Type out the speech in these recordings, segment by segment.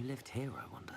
Who lived here, I wonder?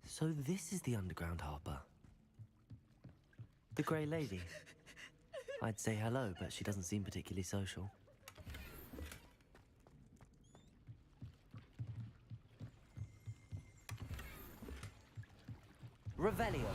So this is the underground harbour. The Grey Lady. I'd say hello, but she doesn't seem particularly social. Revelio.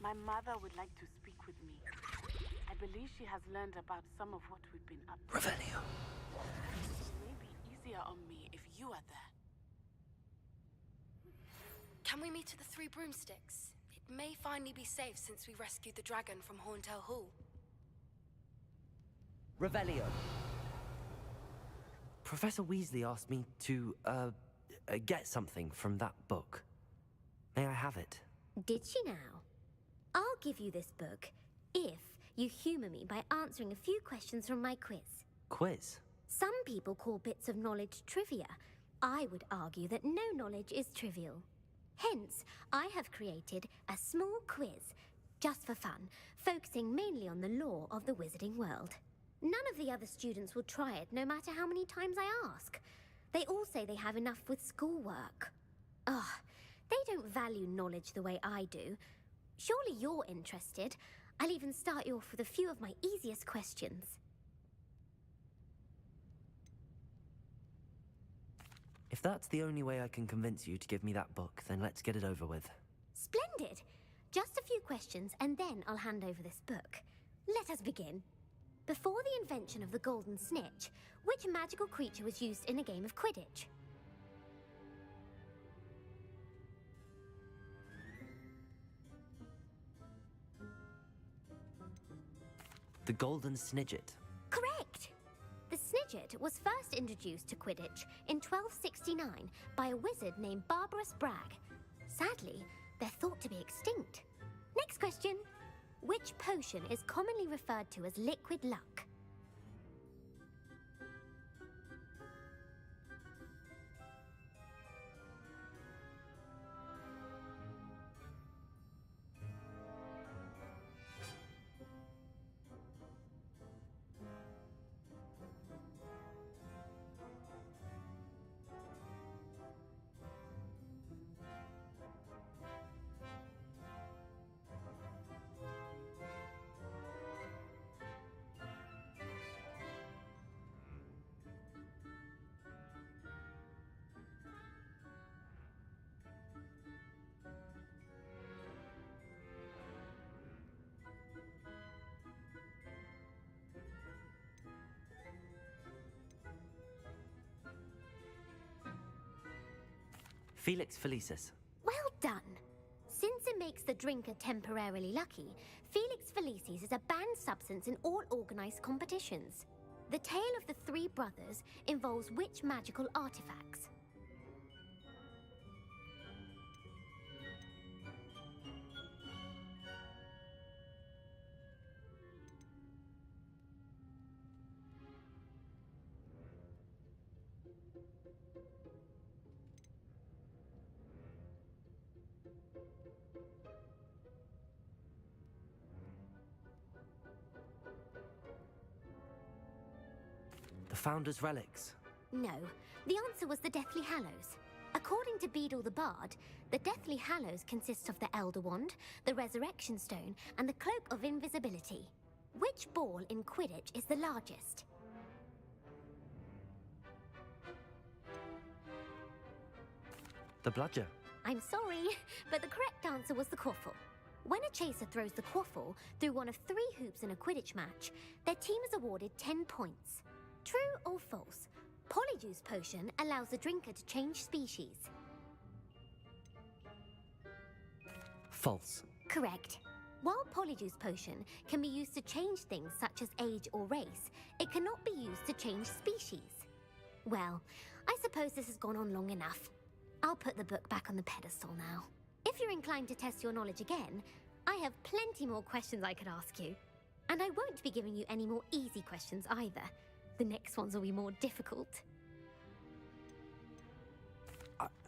My mother would like to speak with me. I believe she has learned about some of what we've been up to. Revelio. It may be easier on me if you are there. Can we meet at the Three Broomsticks? It may finally be safe since we rescued the dragon from Horntail Hall. Revelio. Professor Weasley asked me to, get something from that book. May I have it? Did she now? I'll give you this book if you humour me by answering a few questions from my quiz. Quiz? Some people call bits of knowledge trivia. I would argue that no knowledge is trivial. Hence, I have created a small quiz, just for fun, focusing mainly on the lore of the wizarding world. None of the other students will try it, no matter how many times I ask. They all say they have enough with schoolwork. Ugh, they don't value knowledge the way I do. Surely you're interested. I'll even start you off with a few of my easiest questions. If that's the only way I can convince you to give me that book, then let's get it over with. Splendid! Just a few questions, and then I'll hand over this book. Let us begin. Before the invention of the golden snitch, which magical creature was used in a game of Quidditch? The Golden Snidget. Correct! The Snidget was first introduced to Quidditch in 1269 by a wizard named Barbarous Bragg. Sadly, they're thought to be extinct. Next question. Which potion is commonly referred to as liquid luck? Felix Felicis. Well done! Since it makes the drinker temporarily lucky, Felix Felicis is a banned substance in all organized competitions. The tale of the three brothers involves which magical artifacts? The Founder's Relics. No, the answer was the Deathly Hallows. According to Beadle the Bard, the Deathly Hallows consists of the Elder Wand, the Resurrection Stone, and the Cloak of Invisibility. Which ball in Quidditch is the largest? The Bludger. I'm sorry, but the correct answer was the Quaffle. When a chaser throws the Quaffle through one of 3 hoops in a Quidditch match, their team is awarded 10 points. True or false? Polyjuice Potion allows the drinker to change species. False. Correct. While Polyjuice Potion can be used to change things such as age or race, it cannot be used to change species. Well, I suppose this has gone on long enough. I'll put the book back on the pedestal now. If you're inclined to test your knowledge again, I have plenty more questions I could ask you. And I won't be giving you any more easy questions either. The next ones will be more difficult.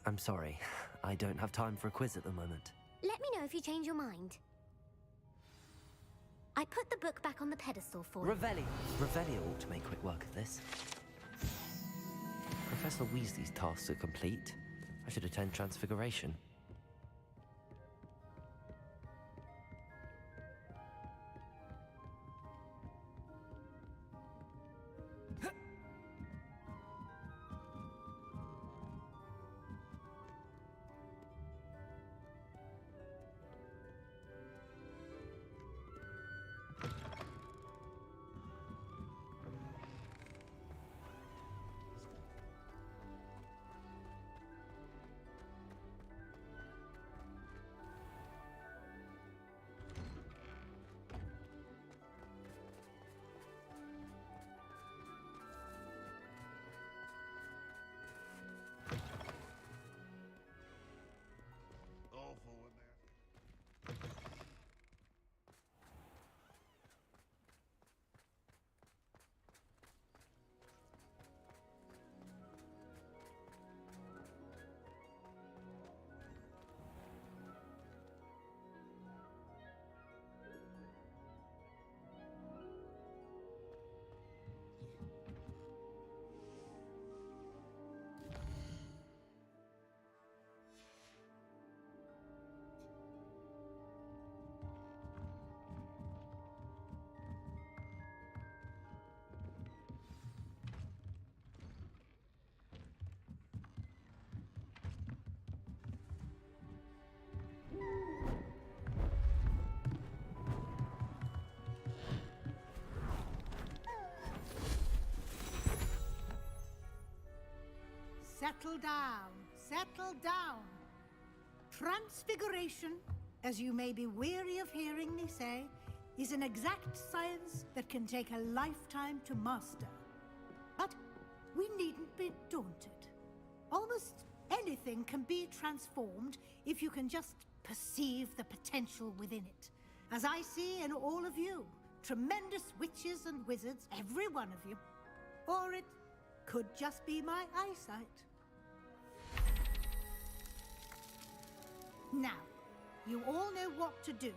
I'm sorry. I don't have time for a quiz at the moment. Let me know if you change your mind. I put the book back on the pedestal for you. Revelio ought to make quick work of this. Professor Weasley's tasks are complete. I should attend Transfiguration. settle down. Settle down. Transfiguration, as you may be weary of hearing me say, is an exact science that can take a lifetime to master. But we needn't be daunted. Almost anything can be transformed if you can just perceive the potential within it. As I see in all of you, tremendous witches and wizards, every one of you. Or it could just be my eyesight. Now, you all know what to do.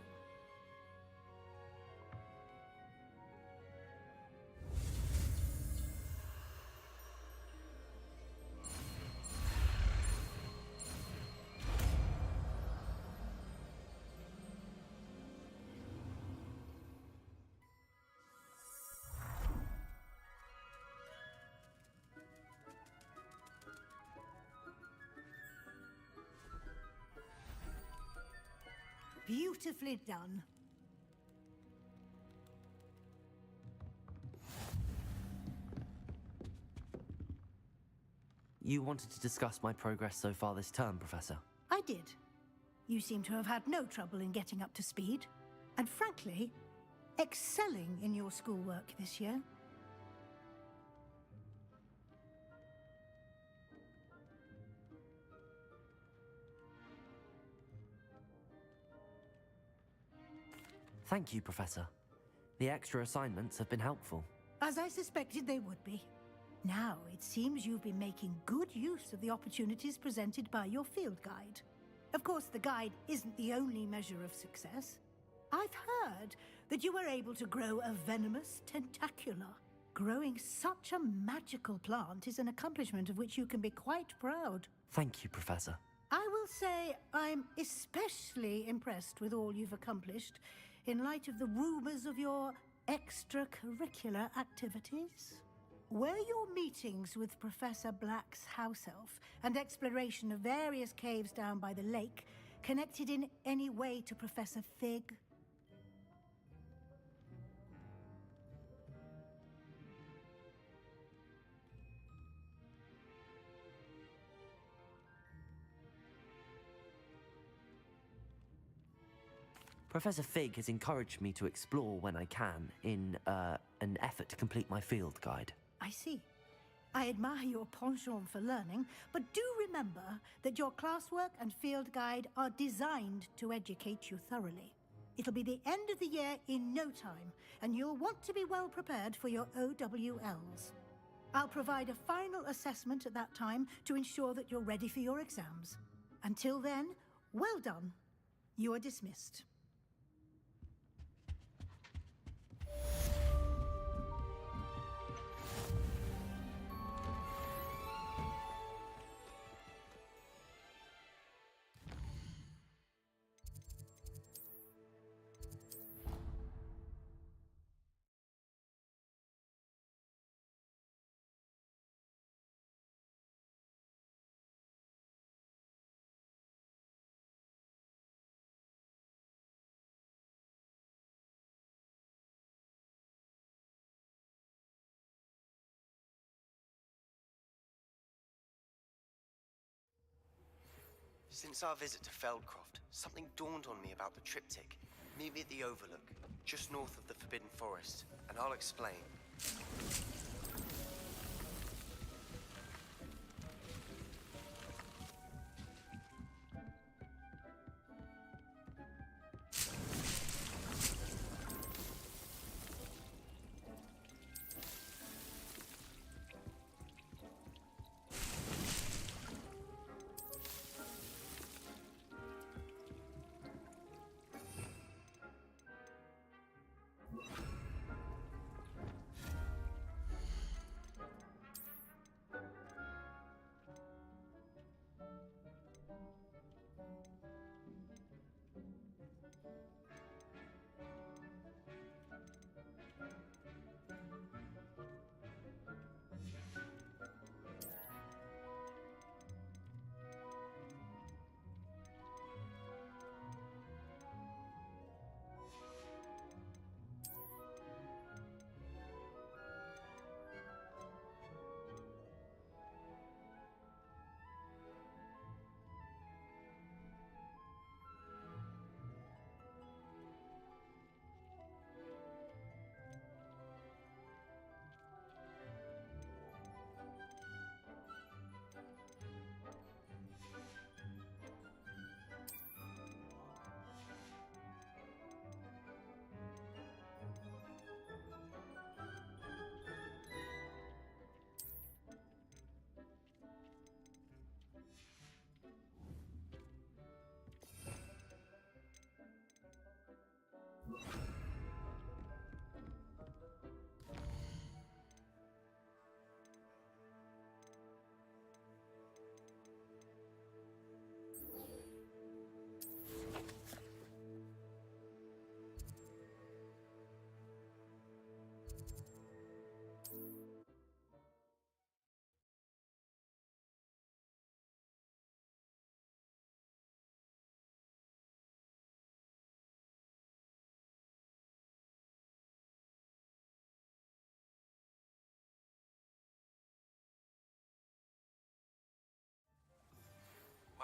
Beautifully done. You wanted to discuss my progress so far this term, Professor? I did. You seem to have had no trouble in getting up to speed. And frankly, excelling in your schoolwork this year. Thank you, Professor. The extra assignments have been helpful. As I suspected they would be. Now, it seems you've been making good use of the opportunities presented by your field guide. Of course, the guide isn't the only measure of success. I've heard that you were able to grow a venomous tentacula. Growing such a magical plant is an accomplishment of which you can be quite proud. Thank you, Professor. I will say I'm especially impressed with all you've accomplished in light of the rumors of your extracurricular activities. Were your meetings with Professor Black's house elf and exploration of various caves down by the lake connected in any way to Professor Fig? Professor Fig has encouraged me to explore when I can in an effort to complete my field guide. I see. I admire your penchant for learning, but do remember that your classwork and field guide are designed to educate you thoroughly. It'll be the end of the year in no time, and you'll want to be well prepared for your OWLs. I'll provide a final assessment at that time to ensure that you're ready for your exams. Until then, well done. You are dismissed. Since our visit to Feldcroft, something dawned on me about the triptych. Meet me at the Overlook, just north of the Forbidden Forest, and I'll explain.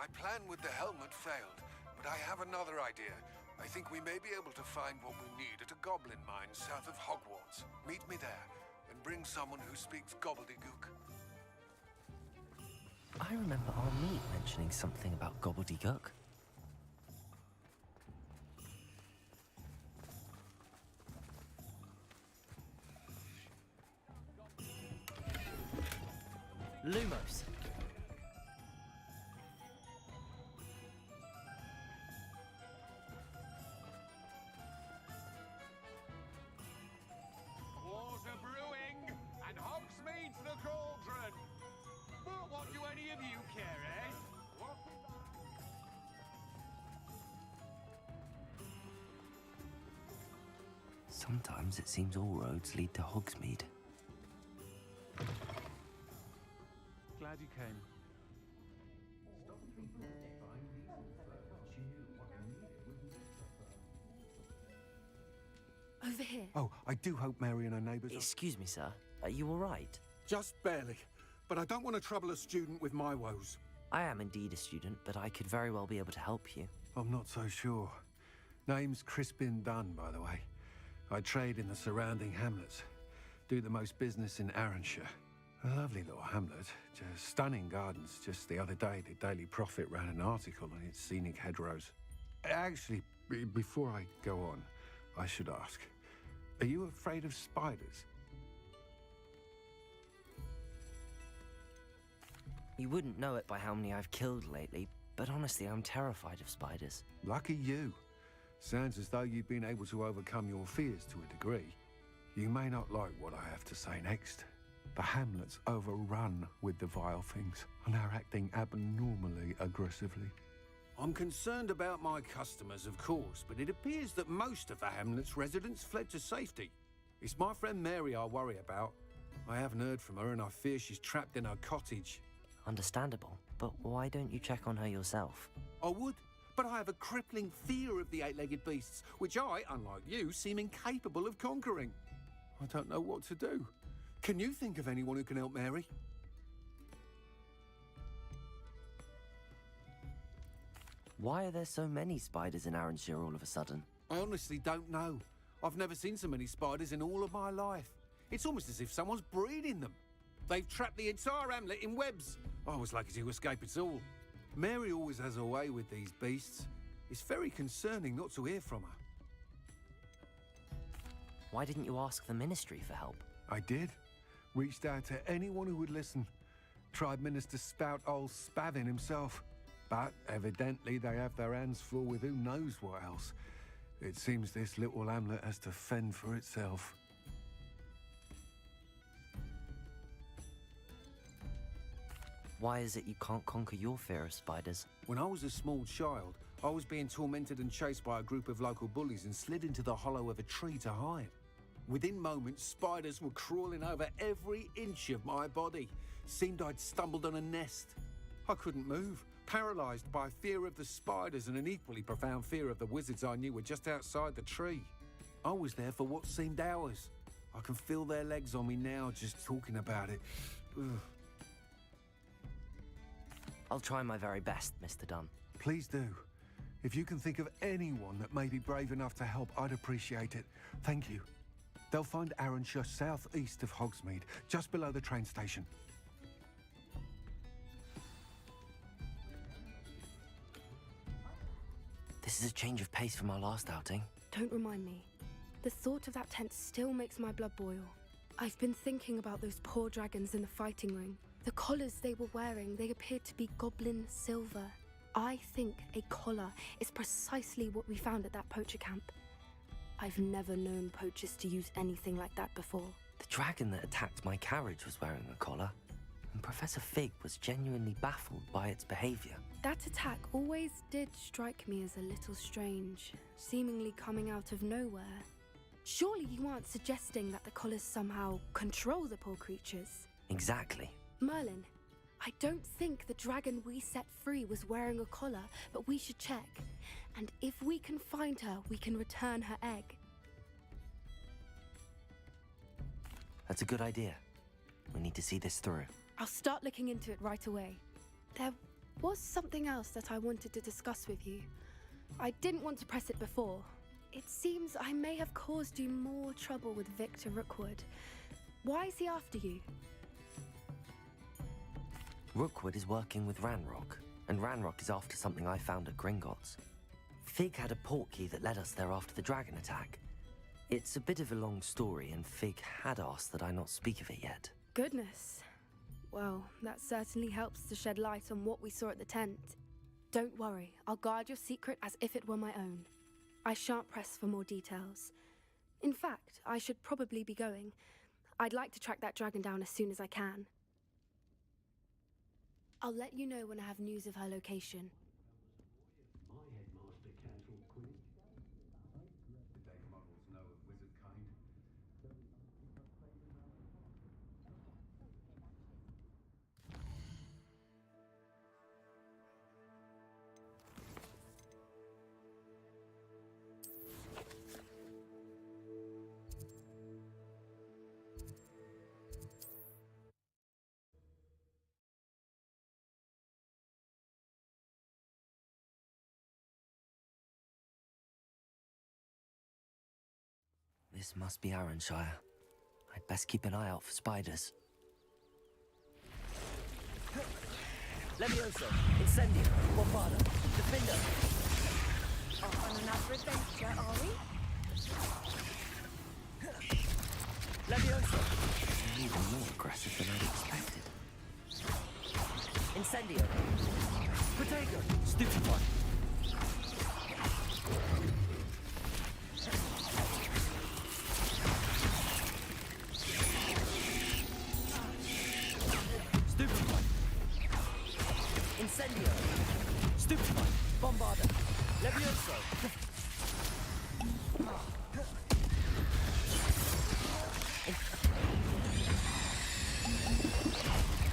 My plan with the helmet failed, but I have another idea. I think we may be able to find what we need at a goblin mine south of Hogwarts. Meet me there, and bring someone who speaks gobbledygook. I remember our meet mentioning something about gobbledygook. Lumos. Water brewing, and Hogsmeade's the cauldron. But what do any of you care, eh? What? Sometimes it seems all roads lead to Hogsmeade. Glad you came. Over here. Oh, I do hope Mary and her neighbours Excuse me, sir. Are you all right? Just barely. But I don't want to trouble a student with my woes. I am indeed a student, but I could very well be able to help you. I'm not so sure. Name's Crispin Dunn, by the way. I trade in the surrounding hamlets. Do the most business in Arranshire. A lovely little hamlet. Just stunning gardens. Just the other day, the Daily Prophet ran an article on its scenic hedgerows. Actually, before I go on, I should ask, are you afraid of spiders? You wouldn't know it by how many I've killed lately, but honestly, I'm terrified of spiders. Lucky you. Sounds as though you've been able to overcome your fears to a degree. You may not like what I have to say next. The hamlet's overrun with the vile things, and are acting abnormally aggressively. I'm concerned about my customers, of course, but it appears that most of the hamlet's residents fled to safety. It's my friend Mary I worry about. I haven't heard from her, and I fear she's trapped in her cottage. Understandable, but why don't you check on her yourself? I would, but I have a crippling fear of the eight-legged beasts, which I, unlike you, seem incapable of conquering. I don't know what to do. Can you think of anyone who can help Mary? Why are there so many spiders in Arranshire all of a sudden? I honestly don't know. I've never seen so many spiders in all of my life. It's almost as if someone's breeding them. They've trapped the entire hamlet in webs. I was lucky to escape it all. Mary always has a way with these beasts. It's very concerning not to hear from her. Why didn't you ask the ministry for help? I did. Reached out to anyone who would listen. Tried Minister Spout old Spavin himself. But evidently they have their hands full with who knows what else. It seems this little hamlet has to fend for itself. Why is it you can't conquer your fear of spiders? When I was a small child, I was being tormented and chased by a group of local bullies and slid into the hollow of a tree to hide. Within moments, spiders were crawling over every inch of my body. Seemed I'd stumbled on a nest. I couldn't move, paralysed by fear of the spiders and an equally profound fear of the wizards I knew were just outside the tree. I was there for what seemed hours. I can feel their legs on me now just talking about it. Ugh. I'll try my very best, Mr. Dunn. Please do. If you can think of anyone that may be brave enough to help, I'd appreciate it. Thank you. They'll find Arranshire southeast of Hogsmeade, just below the train station. This is a change of pace from our last outing. Don't remind me. The thought of that tent still makes my blood boil. I've been thinking about those poor dragons in the fighting ring. The collars they were wearing, they appeared to be goblin silver. I think a collar is precisely what we found at that poacher camp. I've never known poachers to use anything like that before. The dragon that attacked my carriage was wearing a collar, and Professor Fig was genuinely baffled by its behavior. That attack always did strike me as a little strange, seemingly coming out of nowhere. Surely you aren't suggesting that the collars somehow control the poor creatures? Exactly. Merlin, I don't think the dragon we set free was wearing a collar, but we should check. And if we can find her, we can return her egg. That's a good idea. We need to see this through. I'll start looking into it right away. There was something else that I wanted to discuss with you. I didn't want to press it before. It seems I may have caused you more trouble with Victor Rookwood. Why is he after you? Rookwood is working with Ranrock, and Ranrock is after something I found at Gringotts. Fig had a portkey that led us there after the dragon attack. It's a bit of a long story, and Fig had asked that I not speak of it yet. Goodness. Well, that certainly helps to shed light on what we saw at the tent. Don't worry, I'll guard your secret as if it were my own. I shan't press for more details. In fact, I should probably be going. I'd like to track that dragon down as soon as I can. I'll let you know when I have news of her location. My headmaster cancelled Quidditch. Did they muggles know of wizard kind? This must be Arranshire. I'd best keep an eye out for spiders. Levioso, Incendio, Bombarda, Defender. Off on another adventure, are we? Levioso. Even more aggressive than I'd expected. Incendio. Protego. Stupefy. Stupefy. Incendio. Stupefy. Bombarda. Levioso.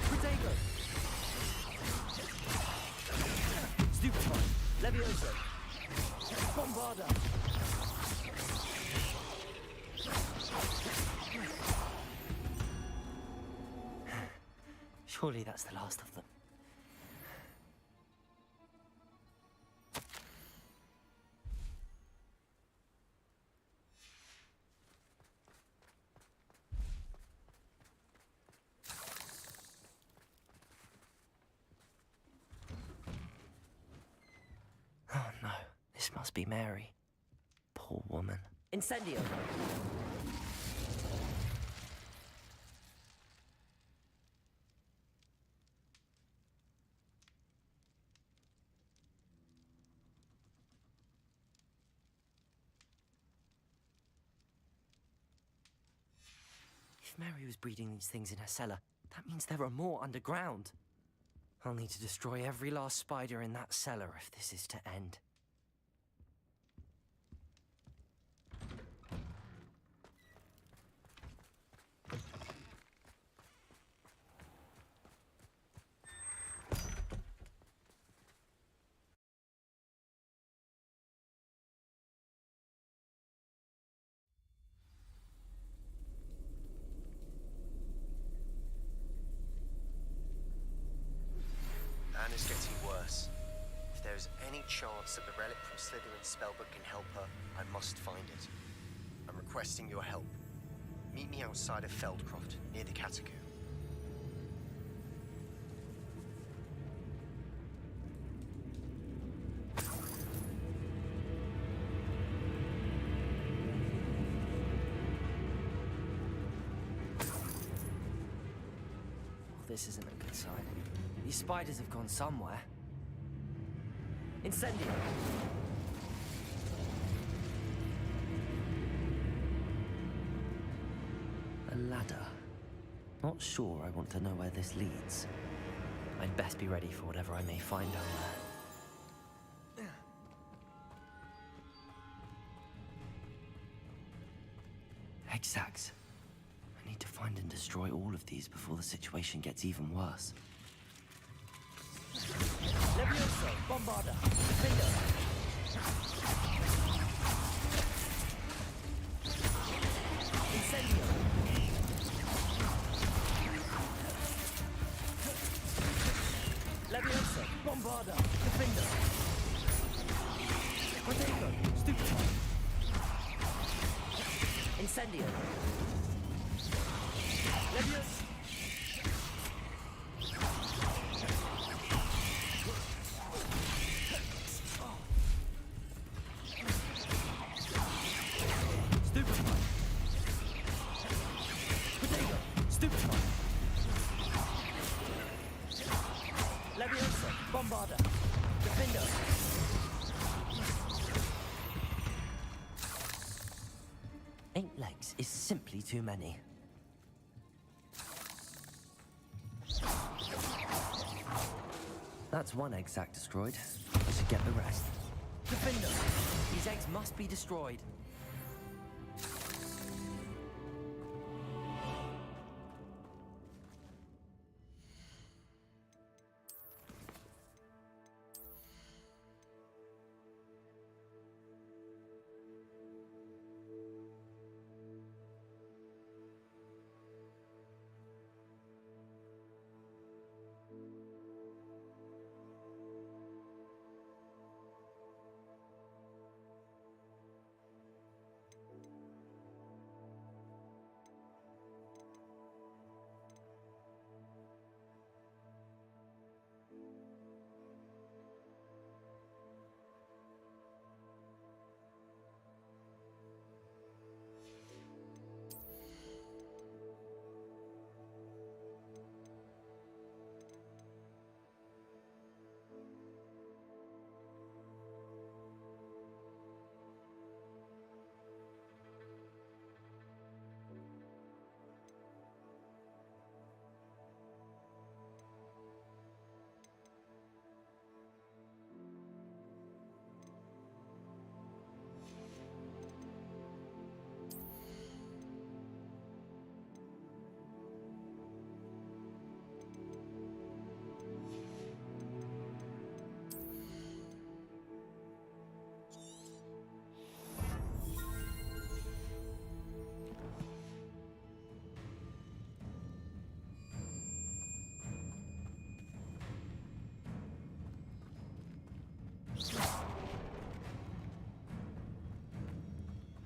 Protego. Stupefy. Levioso. Bombarda. Surely that's the last of them. Oh no, this must be Mary. Poor woman. Incendio! If Mary was breeding these things in her cellar, that means there are more underground. I'll need to destroy every last spider in that cellar if this is to end. Anna's getting worse. If there is any chance that the relic from Slytherin's spellbook can help her, I must find it. I'm requesting your help. Meet me outside of Feldcroft, near the Catacomb. Well, this isn't a good sign. These spiders have gone somewhere. Incendio! A ladder. Not sure I want to know where this leads. I'd best be ready for whatever I may find down there. Hexags. I need to find and destroy all of these before the situation gets even worse. Levioso, Bombarda, Defender. Incendio. Levioso, Bombarda. Incendio! Levius! Stupefy! Potato! Stupefy! Leviosa! Bombarda! Defender! Eight legs is simply too many. That's one egg sac destroyed. I should get the rest. Defender! These eggs must be destroyed.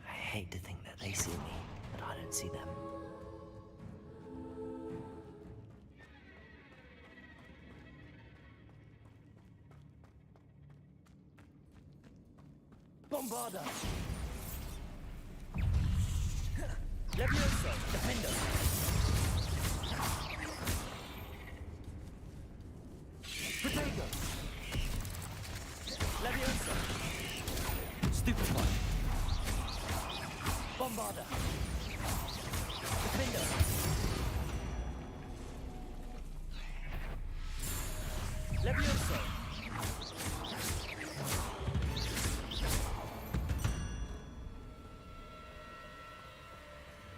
I hate to think that they see me, but I don't see them. Bombarda! Leviosa! Defender! Potato! Leviosa! Stupefy! Bombarda! Defender! Leviosa!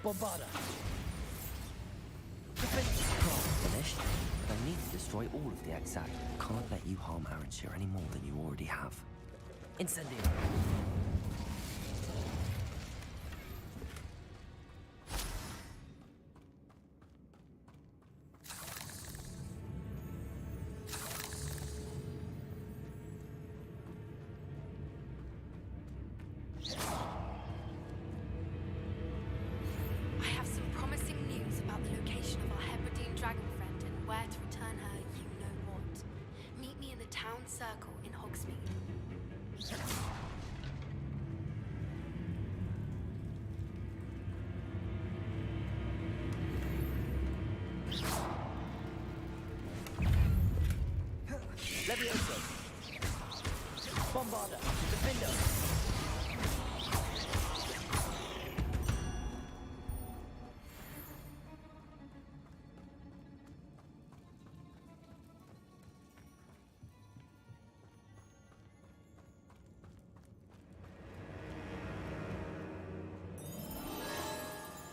Bombarda! Finished, but I need to destroy all of the exact. Can't let you harm Aranshire any more than you already have. Incendio! I have some promising news about the location of our Hebridean dragon friend and where to return her you know what. Meet me in the town circle in Hogsmeade. Leviosa! Bombarda! Defender!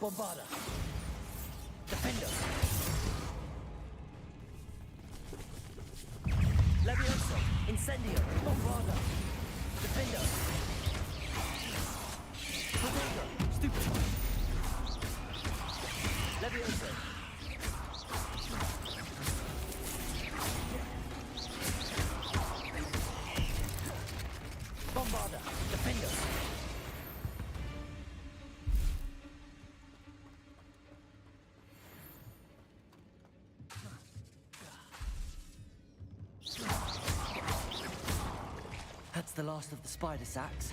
Bombarda! Defender! Leviosa! Incendio! Bombarda! Defender! Potato! Stupefy! Leviosa! Bombarda! Defender! the last of the spider sacks.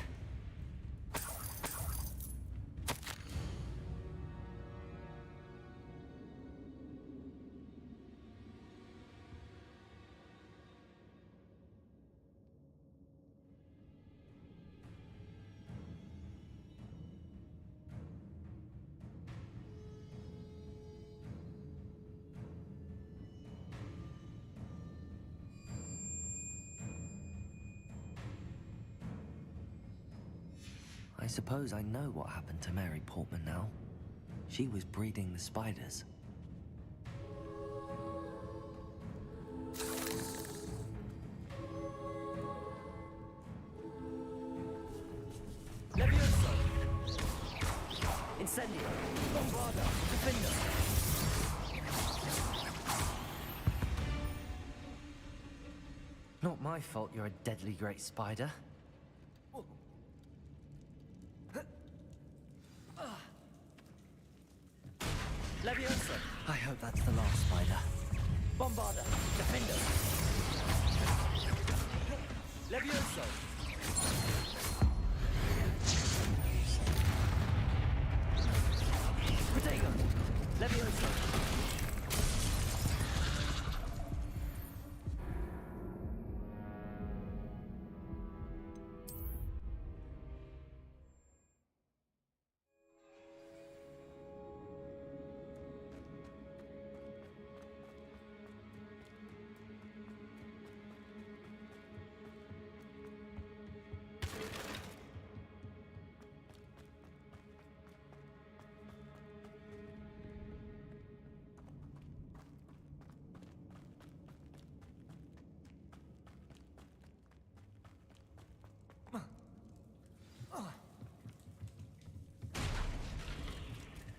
I suppose I know what happened to Mary Portman now. She was breeding the spiders. Levioso! Incendio! Bombarda! Defender! Not my fault you're a deadly great spider. Levioso! I hope that's the last spider. Bombarda! Defender! Levioso! Protego! Levioso!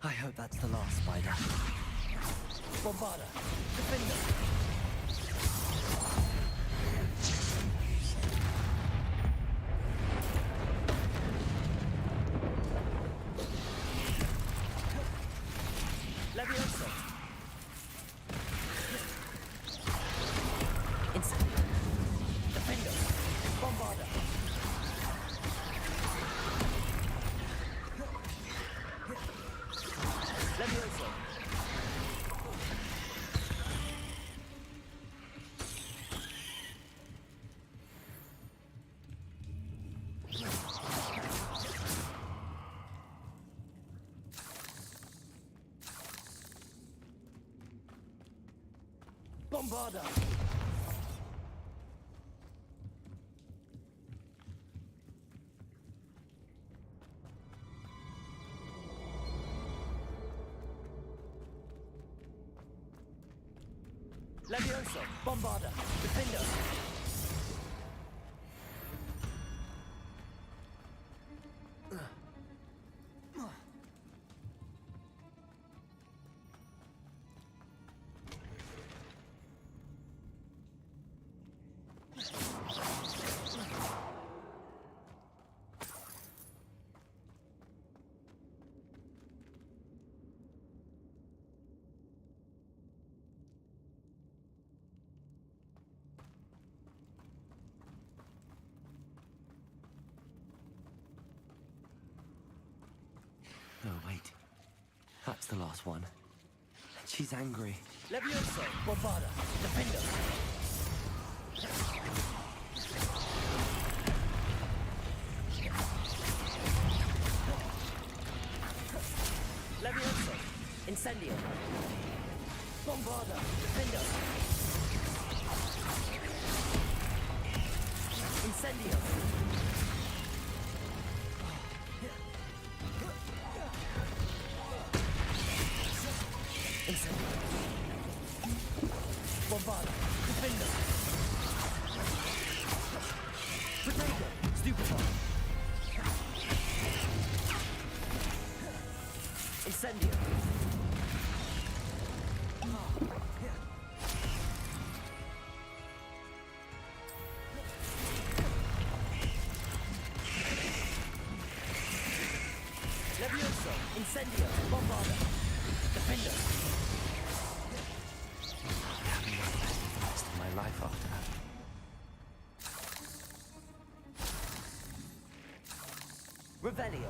I hope that's the last spider. Bombarda! Defender! Levioso! Incendio! Defender! Bombarda! Levioso! Bombarda! Levioso! Bombarda! Defender! Oh, wait. That's the last one. She's angry. Levioso! Bombarda! Defender! Levioso! Incendio! Bombarda! Defender! Incendio! Incendio! Bombarda! Defender! Protego! Stupefy! Incendio! Levioso! Incendio! Bombarda! Defender! I'll be the rest of my life after that. Revelio.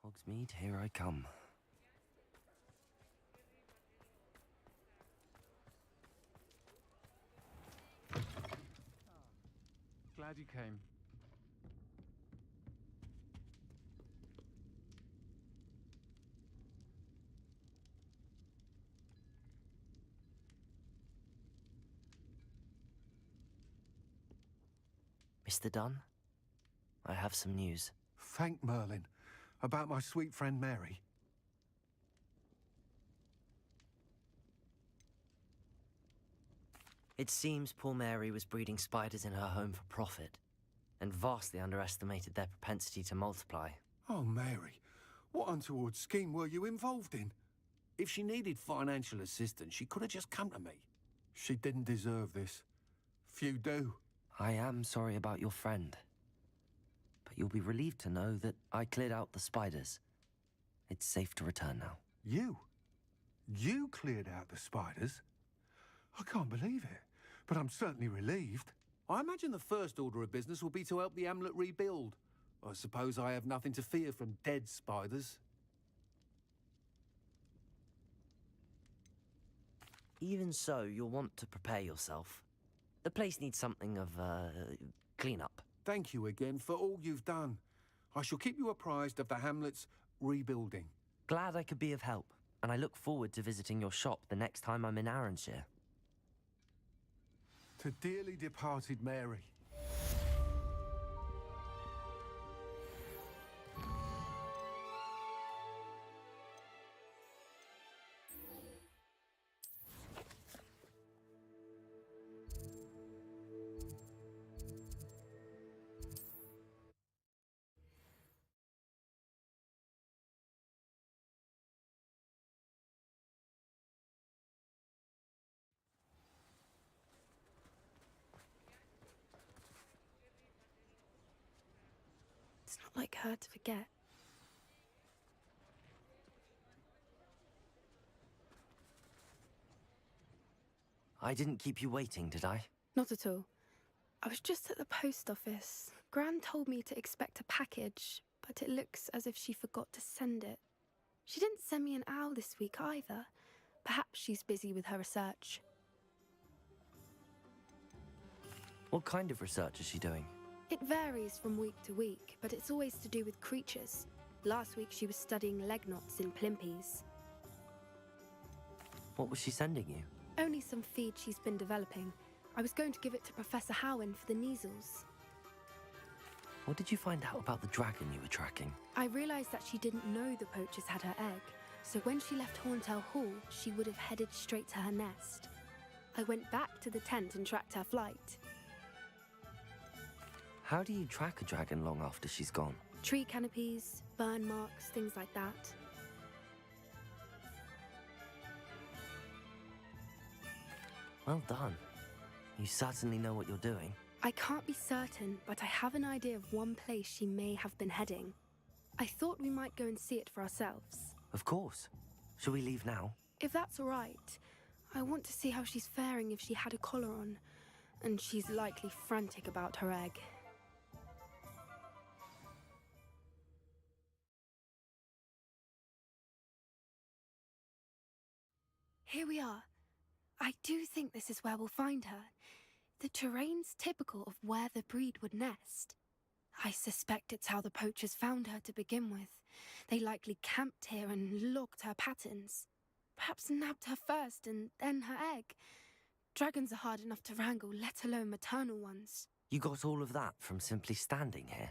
Hogsmeade, here I come. Glad you came. Mr. Dunn, I have some news. Thank Merlin. About my sweet friend Mary. It seems poor Mary was breeding spiders in her home for profit, and vastly underestimated their propensity to multiply. Oh, Mary, what untoward scheme were you involved in? If she needed financial assistance, she could have just come to me. She didn't deserve this. Few do. I am sorry about your friend, but you'll be relieved to know that I cleared out the spiders. It's safe to return now. You? You cleared out the spiders? I can't believe it, but I'm certainly relieved. I imagine the first order of business will be to help the amulet rebuild. I suppose I have nothing to fear from dead spiders. Even so, you'll want to prepare yourself. The place needs something of, clean-up. Thank you again for all you've done. I shall keep you apprised of the hamlet's rebuilding. Glad I could be of help, and I look forward to visiting your shop the next time I'm in Arranshire. To dearly departed Mary. It's not like her to forget. I didn't keep you waiting, did I? Not at all. I was just at the post office. Gran told me to expect a package, but it looks as if she forgot to send it. She didn't send me an owl this week either. Perhaps she's busy with her research. What kind of research is she doing? It varies from week to week, but it's always to do with creatures. Last week she was studying leg knots in plimpies. What was she sending you? Only some feed she's been developing. I was going to give it to Professor Howen for the measles. What did you find out about the dragon you were tracking? I realised that she didn't know the poachers had her egg, so when she left Horntail Hall, she would have headed straight to her nest. I went back to the tent and tracked her flight. How do you track a dragon long after she's gone? Tree canopies, burn marks, things like that. Well done. You certainly know what you're doing. I can't be certain, but I have an idea of one place she may have been heading. I thought we might go and see it for ourselves. Of course. Shall we leave now? If that's all right, I want to see how she's faring if she had a collar on. and she's likely frantic about her egg. Here we are. I do think this is where we'll find her. The terrain's typical of where the breed would nest. I suspect it's how the poachers found her to begin with. They likely camped here and logged her patterns. Perhaps nabbed her first and then her egg. Dragons are hard enough to wrangle, let alone maternal ones. You got all of that from simply standing here?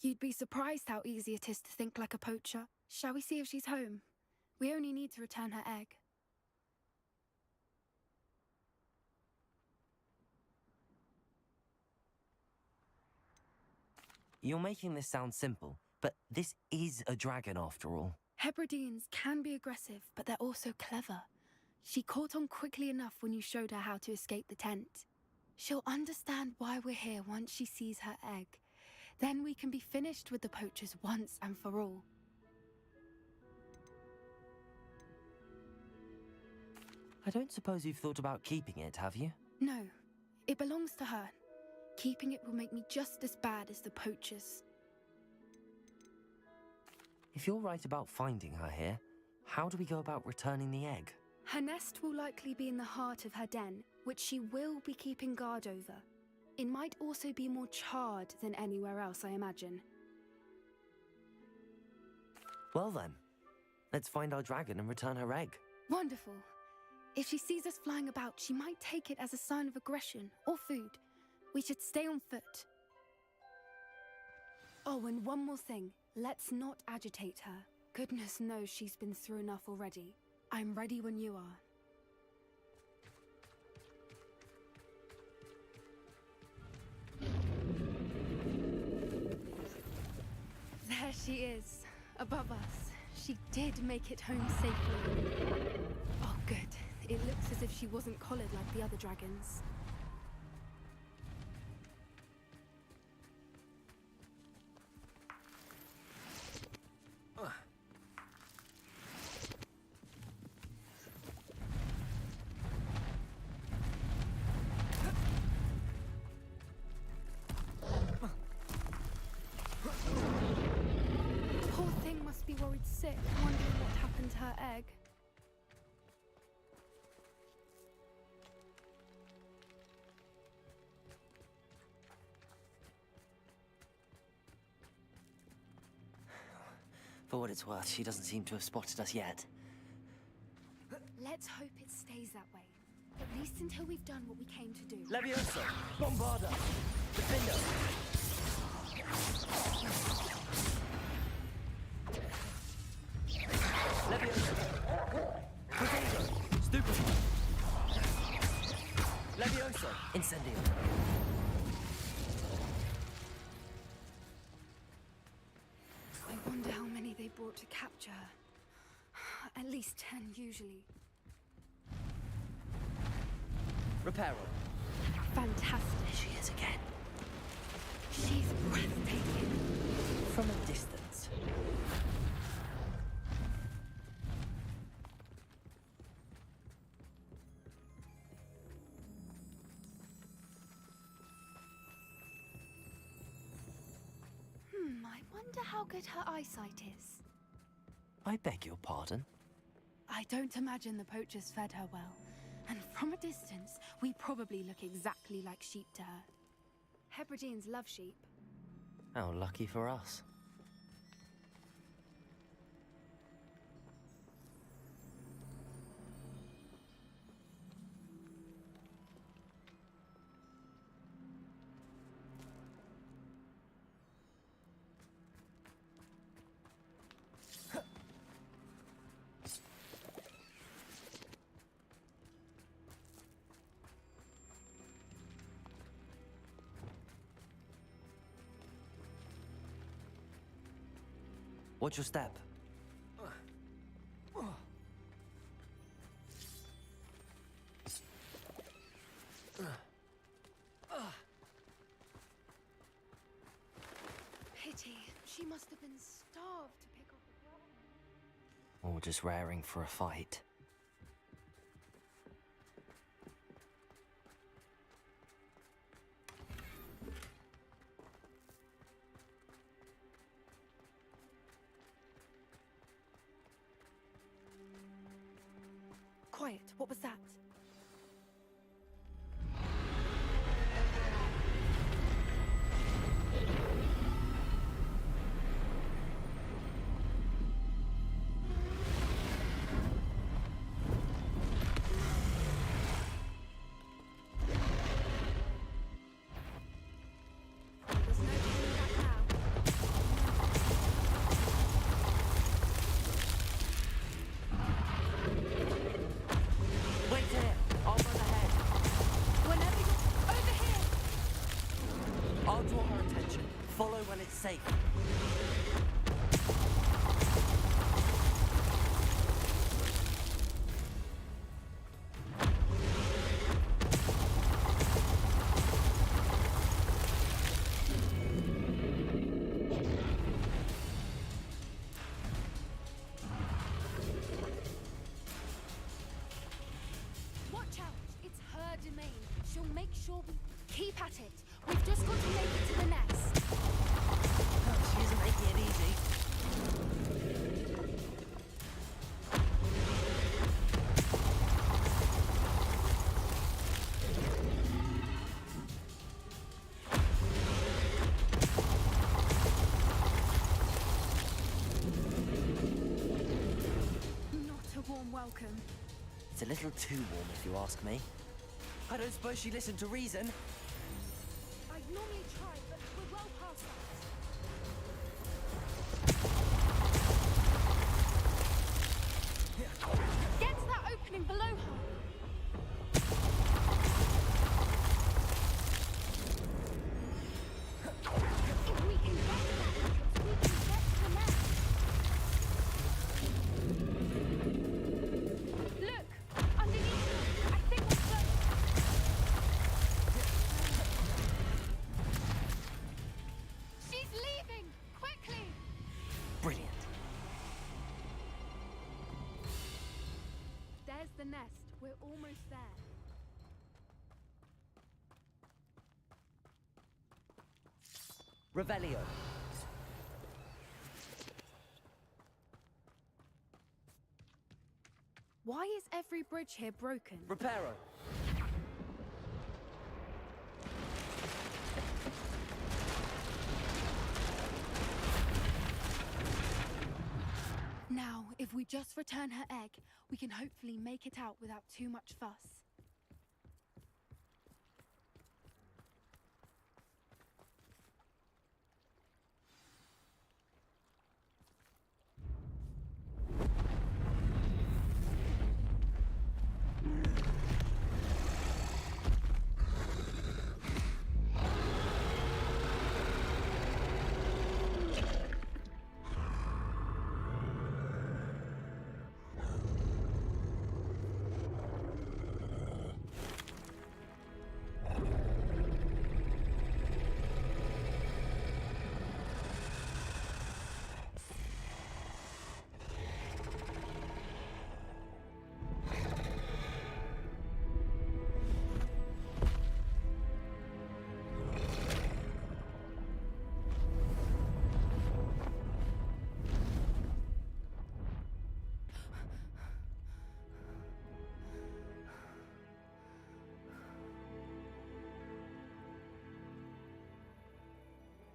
You'd be surprised how easy it is to think like a poacher. Shall we see if she's home? We only need to return her egg. You're making this sound simple, but this is a dragon after all. Hebrideans can be aggressive, but they're also clever. She caught on quickly enough when you showed her how to escape the tent. She'll understand why we're here once she sees her egg. Then we can be finished with the poachers once and for all. I don't suppose you've thought about keeping it, have you? No, it belongs to her. Keeping it will make me just as bad as the poachers. If you're right about finding her here, how do we go about returning the egg? Her nest will likely be in the heart of her den, which she will be keeping guard over. It might also be more charred than anywhere else, I imagine. Well then, let's find our dragon and return her egg. Wonderful. If she sees us flying about, she might take it as a sign of aggression or food. We should stay on foot. Oh, and one more thing. Let's not agitate her. Goodness knows she's been through enough already. I'm ready when you are. There she is, above us. She did make it home safely. Oh, good. It looks as if she wasn't collared like the other dragons. Poor thing must be worried sick, wondering what happened to her egg. For what it's worth, she doesn't seem to have spotted us yet. Let's hope it stays that way. At least until we've done what we came to do. Levioso! Bombarda! Defender! Levioso! Potato! Stupid! Levioso! Incendio! I wonder how many they brought to capture her. At least 10, usually. Reparo! Fantastic. There she is again. She's breathtaking. From a distance. I wonder how good her eyesight is. I beg your pardon? I don't imagine the poachers fed her well. And from a distance, we probably look exactly like sheep to her. Hebrideans love sheep. How lucky for us. Watch your step. Pity. She must have been starved to pick up a dragon. Or just raring for a fight. quiet. What was that? There's no turning back now. Wait here! I'll run ahead. Whenever you're over here. I'll draw her attention. Follow when it's safe. Watch out! It's her domain. She'll make sure we keep at it. We've just got to make it to the nest. She isn't making it easy. Not a warm welcome. It's a little too warm, if you ask me. I don't suppose she listened to reason. I'd normally try, but we're well past that. Get to that opening below her. If we can get to that entrance, we can get to the nest. Look! Underneath her! I think we're close. She's leaving! Quickly! Brilliant. There's the nest. We're almost there. Revelio. Why is every bridge here broken? Reparo. Now, if we just return her egg, we can hopefully make it out without too much fuss.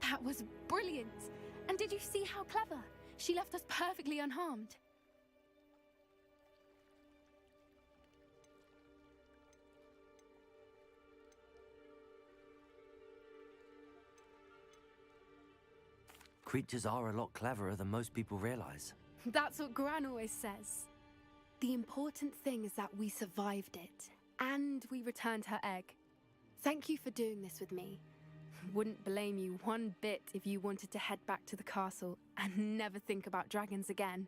That was brilliant! And did you see how clever? She left us perfectly unharmed. Creatures are a lot cleverer than most people realize. That's what Gran always says. The important thing is that we survived it, and we returned her egg. Thank you for doing this with me. Wouldn't blame you one bit if you wanted to head back to the castle and never think about dragons again.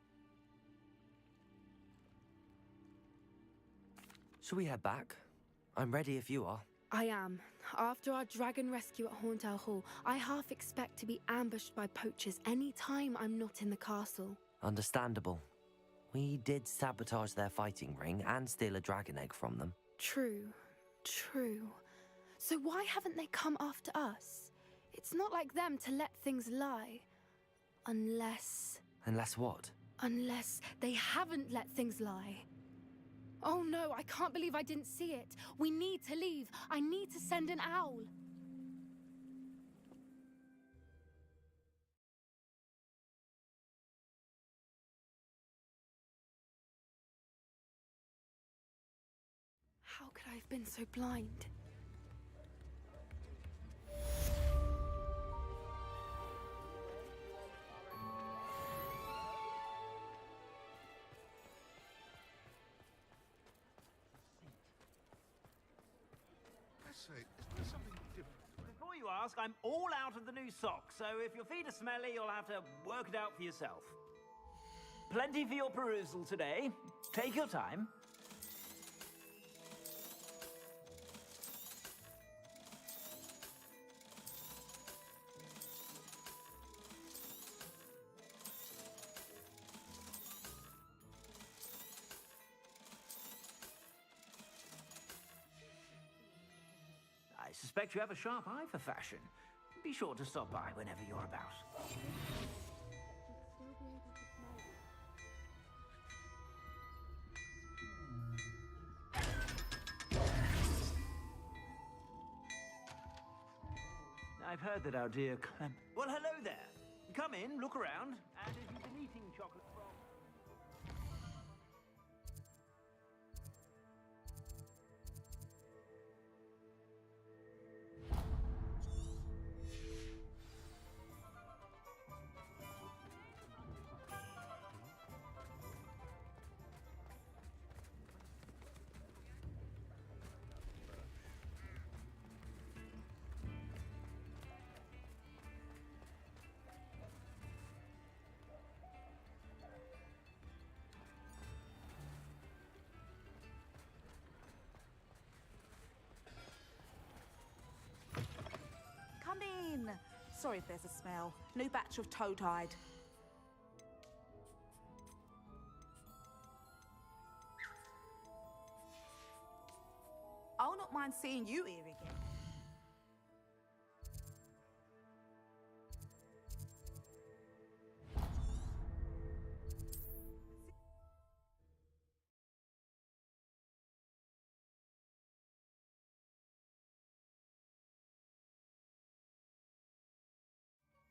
Shall we head back? I'm ready if you are. I am. After our dragon rescue at Hauntow Hall, I half expect to be ambushed by poachers any time I'm not in the castle. Understandable. We did sabotage their fighting ring and steal a dragon egg from them. True. So why haven't they come after us? It's not like them to let things lie. Unless Unless what? they haven't let things lie. Oh no, I can't believe I didn't see it. We need to leave. I need to send an owl. How could I have been so blind? Before you ask, I'm all out of the new socks, so if your feet are smelly, you'll have to work it out for yourself. Plenty for your perusal today. Take your time. I suspect you have a sharp eye for fashion. Be sure to stop by whenever you're about. I've heard that our dear Clem... Well, hello there. Come in, look around, and if you've been eating chocolate from... Come in. Sorry if there's a smell. New batch of toad-hide. I'll not mind seeing you here again.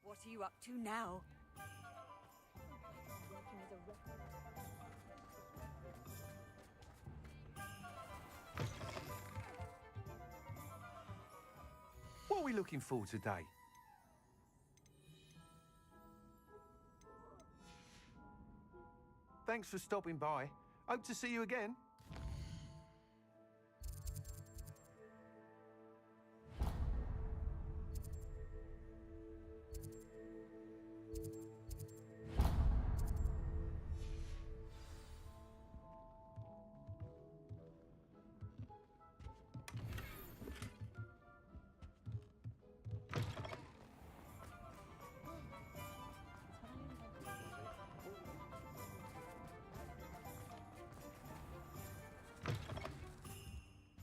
What are you up to now? What are we looking for today? Thanks for stopping by. Hope to see you again.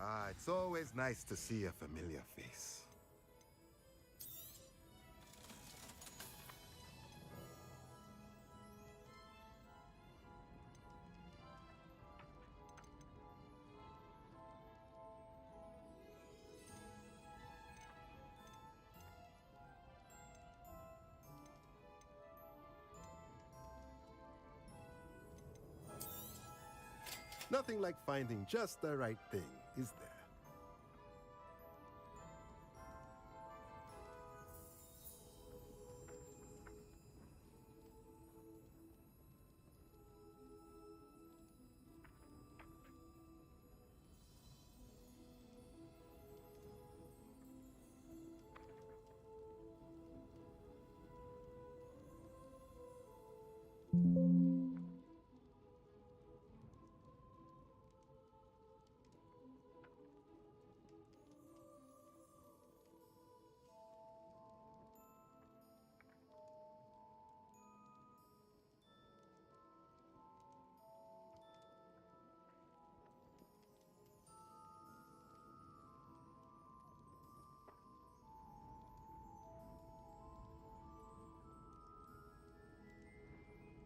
Ah, it's always nice to see a familiar face. Nothing like finding just the right thing, is there?